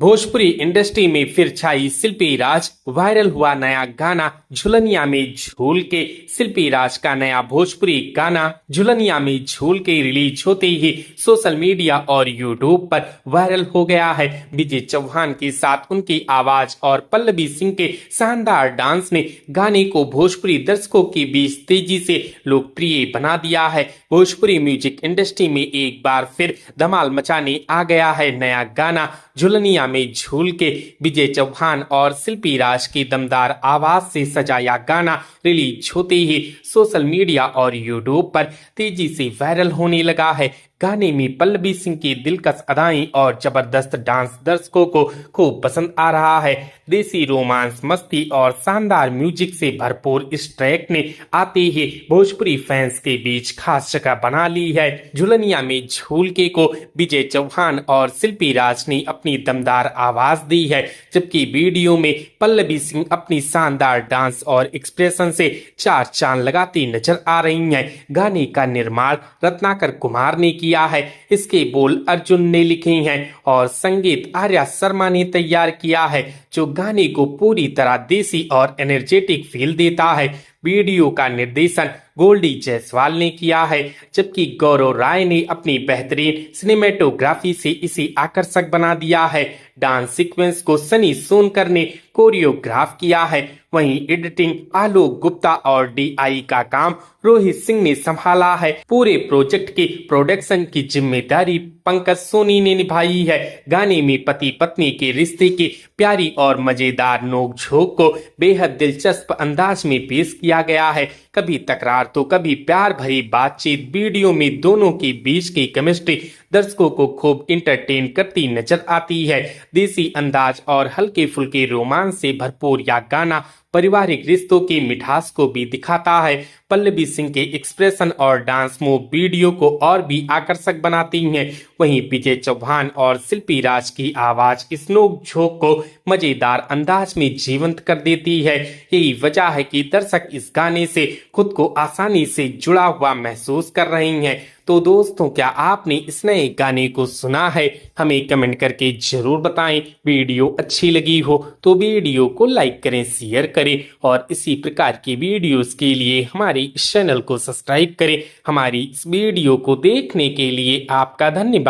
Bhojpuri industry में फिर छाई शिल्पी राज। वायरल हुआ नया गाना झुलनिया में झूल के। शिल्पी राज का नया भोजपुरी गाना झुलनिया में झूल के रिलीज होते ही सोशल मीडिया और यूट्यूब पर वायरल हो गया है। विजय चौहान के साथ उनकी आवाज और पल्लवी सिंह के शानदार डांस ने गाने को भोजपुरी दर्शकों के बीच तेजी से लोकप्रिय बना दिया है। भोजपुरी म्यूजिक इंडस्ट्री में एक बार फिर धमाल मचाने आ गया है नया गाना झुलनिया में झूल के। विजय चौहान और शिल्पी राज की दमदार आवाज से सजाया गाना रिलीज होते ही सोशल मीडिया और यूट्यूब पर तेजी से वायरल होने लगा है। गाने में पल्लवी सिंह की दिलकश अदाएं और जबरदस्त डांस दर्शकों को खूब पसंद आ रहा है। देसी रोमांस, मस्ती और शानदार म्यूजिक से भरपूर इस ट्रैक ने आते ही भोजपुरी फैंस के बीच खास जगह बना ली है। झुलनिया में झूल के को विजय चौहान और शिल्पी राज ने अपनी दमदार आवाज दी है, जबकि वीडियो में पल्लवी सिंह अपनी शानदार डांस और एक्सप्रेशन से चार चांद लगाती नजर आ रही हैं। गाने का निर्माण रत्नाकर कुमार ने किया है। इसके बोल अर्जुन ने लिखे हैं और संगीत आर्या शर्मा ने तैयार किया है, जो गाने को पूरी तरह देसी और एनर्जेटिक फील देता है। वीडियो का निर्देशन गोल्डी जायसवाल ने किया है, जबकि गौरव राय ने अपनी बेहतरीन सिनेमेटोग्राफी से इसे आकर्षक बना दिया है। डांस सीक्वेंस को सनी सोनकर ने कोरियोग्राफ किया है। वहीं एडिटिंग आलोक गुप्ता और डीआई का काम रोहित सिंह ने संभाला है। पूरे प्रोजेक्ट के प्रोडक्शन की जिम्मेदारी पंकज सोनी ने निभाई है। गाने में पति पत्नी के रिश्ते की प्यारी और मजेदार नोकझोंक को बेहद दिलचस्प अंदाज में पेश किया गया है। कभी तकरार तो कभी प्यार भरी बातचीत। वीडियो में दोनों के बीच की केमिस्ट्री दर्शकों को खूब इंटरटेन करती नजर आती है। देसी अंदाज और हल्के फुल्के रोमांस से भरपूर यह गाना पारिवारिक रिश्तों की मिठास को भी दिखाता है। पल्लवी सिंह के एक्सप्रेशन और डांस मूव वीडियो को और भी आकर्षक बनाती हैं। वहीं विजय चौहान और शिल्पी राज की आवाज इस नोक-झोंक को मजेदार अंदाज में जीवंत कर देती है। यही वजह है कि दर्शक इस गाने से खुद को आसानी से जुड़ा हुआ महसूस कर रहे हैं। तो दोस्तों, क्या आपने इस नए गाने को सुना है? हमें कमेंट करके जरूर बताएं। वीडियो अच्छी लगी हो तो वीडियो को लाइक करें, शेयर करें और इसी प्रकार की वीडियोस के लिए हमारे इस चैनल को सब्सक्राइब करें। हमारी इस वीडियो को देखने के लिए आपका धन्यवाद।